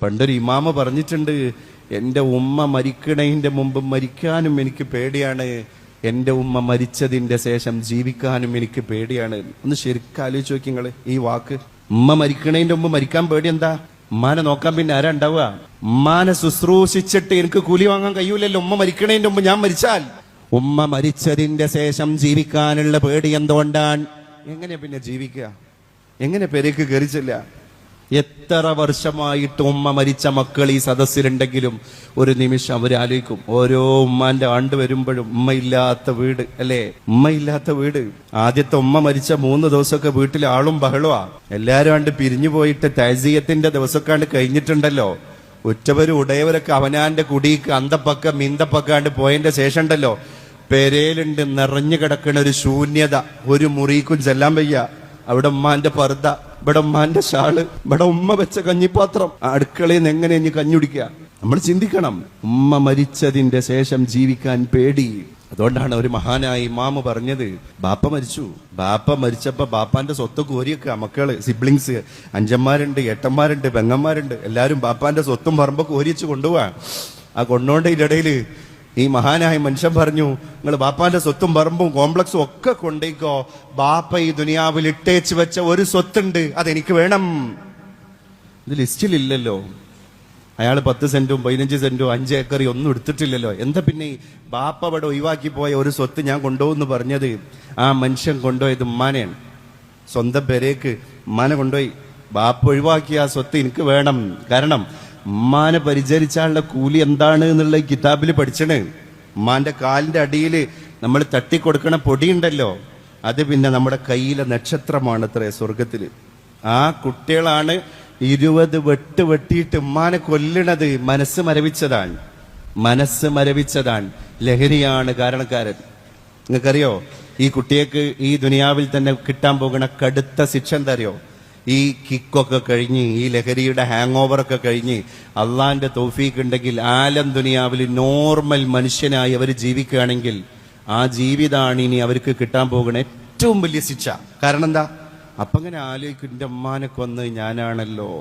പണ്ടൊരു ഇമാമ പറഞ്ഞിട്ടുണ്ട്, എൻ്റെ ഉമ്മ മരിക്കണതിൻ്റെ മുമ്പ് മരിക്കാനും എനിക്ക് പേടിയാണ്, എൻ്റെ ഉമ്മ മരിച്ചതിൻ്റെ ശേഷം ജീവിക്കാനും എനിക്ക് പേടിയാണ്. ഒന്ന് ശരിക്കും ആലോചിച്ച് നോക്കി നിങ്ങൾ ഈ വാക്ക്. ഉമ്മ മരിക്കണതിൻ്റെ മുമ്പ് മരിക്കാൻ പേടി എന്താ? ഉമ്മാനെ നോക്കാൻ പിന്നെ ആരാ ഉണ്ടാവുക? ഉമ്മാനെ ശുശ്രൂഷിച്ചിട്ട് എനിക്ക് കൂലി വാങ്ങാൻ കഴിയൂലല്ലോ ഉമ്മ മരിക്കണതിൻ്റെ മുമ്പ് ഞാൻ മരിച്ചാൽ. ഉമ്മ മരിച്ചതിന്റെ ശേഷം ജീവിക്കാനുള്ള പേടി എന്തുകൊണ്ടാണ്? എങ്ങനെയാ പിന്നെ ജീവിക്കുക? എങ്ങനെ പെരേക്ക് കയറിച്ചില്ല? എത്ര വർഷമായിട്ട് ഉമ്മ മരിച്ച മക്കൾ ഈ സദസ്സിലുണ്ടെങ്കിലും ഒരു നിമിഷം അവർ ആലോചിക്കും, ഓരോ ഉമ്മാന്റെ ആണ്ട് വരുമ്പോഴും ഉമ്മയില്ലാത്ത വീട് അല്ലേ, ഉമ്മയില്ലാത്ത വീട്. ആദ്യത്തെ ഉമ്മ മരിച്ച 3 ദിവസമൊക്കെ വീട്ടിൽ ആളും ബഹളവാ. എല്ലാരും ആണ്ട് പിരിഞ്ഞു പോയിട്ട് തഅസിയത്തിന്റെ ദിവസമൊക്കെ കഴിഞ്ഞിട്ടുണ്ടല്ലോ. ഉറ്റവരും ഉടയവരൊക്കെ അവനാന്റെ കുടിക്ക് അന്തപ്പക്കം മിന്തപ്പക്കാണ്ട് പോയതിന്റെ ശേഷം ഉണ്ടല്ലോ, പെരേലുണ്ട് നിറഞ്ഞു കിടക്കുന്ന ഒരു ശൂന്യത. ഒരു മുറിക്കും ചെല്ലാൻ വയ്യ. അവിടെ ഉമ്മാന്റെ പർദ്ദ, ഇവിടെ ഉമ്മാന്റെ ഷാള്, ഇവിടെ ഉമ്മ വെച്ച കഞ്ഞിപ്പാത്രം. അടുക്കളയിൽ നിന്ന് എങ്ങനെ ഇനി കഞ്ഞുടിക്കുക? നമ്മൾ ചിന്തിക്കണം. ഉമ്മ മരിച്ചതിന്റെ ശേഷം ജീവിക്കാൻ പേടി. അതുകൊണ്ടാണ് ഒരു മഹാനായ ഇമാമ് പറഞ്ഞത്, ബാപ്പ മരിച്ചു, ബാപ്പ മരിച്ചപ്പോ ബാപ്പാന്റെ സ്വത്ത് കോരിയൊക്കെ മക്കള്, സിബ്ലിങ്സ്, അഞ്ചന്മാരുണ്ട്, ഏട്ടന്മാരുണ്ട്, പെങ്ങന്മാരുണ്ട്, എല്ലാരും ബാപ്പാന്റെ സ്വത്തും പറമ്പൊക്കെ കോരിച്ച് കൊണ്ടുപോവാ. ആ കൊണ്ടോണ്ടതിന്റെ ഇടയില് ഈ മഹാനായ മനുഷ്യൻ പറഞ്ഞു, നിങ്ങൾ ബാപ്പാന്റെ സ്വത്തും പറമ്പും കോംപ്ലക്സും ഒക്കെ കൊണ്ടേക്കോ, ബാപ്പ ഈ ദുനിയാവിൽ ഇട്ടേച്ച് വെച്ച ഒരു സ്വത്തുണ്ട്, അതെനിക്ക് വേണം. ഇത് ലിസ്റ്റിലില്ലല്ലോ. അയാൾ 10 സെന്റും 15 സെന്റും 5 ഏക്കറി ഒന്നും എടുത്തിട്ടില്ലല്ലോ. എന്താ പിന്നെ ബാപ്പ അവിടെ ഒഴിവാക്കി പോയ ഒരു സ്വത്ത് ഞാൻ കൊണ്ടുപോകുന്നു പറഞ്ഞത്? ആ മനുഷ്യൻ കൊണ്ടുപോയത് ഉമ്മാനെയാണ്. സ്വന്തം പെരേക്ക് ഉമ്മാനെ കൊണ്ടുപോയി. ബാപ്പ ഒഴിവാക്കിയ ആ സ്വത്ത് എനിക്ക് വേണം. കാരണം ഉമ്മാനെ പരിചരിച്ചാലുള്ള കൂലി എന്താണ് എന്നുള്ള കിതാബിൽ പഠിച്ചണ്. ഉമ്മാന്റെ കാലിന്റെ അടിയിൽ നമ്മൾ തട്ടിക്കൊടുക്കണ പൊടിയുണ്ടല്ലോ, അത് പിന്നെ നമ്മുടെ കയ്യിലെ നക്ഷത്രമാണ് അത്രേ സ്വർഗത്തില്. ആ കുട്ടികളാണ് 20 വെട്ട് വെട്ടിയിട്ട് ഉമ്മാനെ കൊല്ലണത്. മനസ്സ് മരവിച്ചതാണ്, മനസ്സ് മരവിച്ചതാണ്. ലഹരിയാണ് കാരണക്കാരൻ. നിങ്ങൾക്കറിയോ ഈ കുട്ടിയേക്ക് ഈ ദുനിയാവിൽ തന്നെ കിട്ടാൻ പോകുന്ന കടുത്ത ശിക്ഷ എന്താ അറിയോ? ഈ കിക്കൊക്കെ കഴിഞ്ഞ്, ഈ ലഹരിയുടെ ഹാങ് ഓവറൊക്കെ കഴിഞ്ഞ് അള്ളാന്റെ തൗഫീഖ് ഉണ്ടെങ്കിൽ ആലം ദുനിയാവിൽ നോർമൽ മനുഷ്യനായി അവർ ജീവിക്കുകയാണെങ്കിൽ ആ ജീവിതമാണ് ഇനി അവർക്ക് കിട്ടാൻ പോകുന്ന ഏറ്റവും വലിയ ശിക്ഷ. കാരണം എന്താ? അപ്പൊ അങ്ങനെ ആലോചിക്കും, എൻ്റെ ഉമ്മാനെ കൊന്ന് ഞാനാണല്ലോ.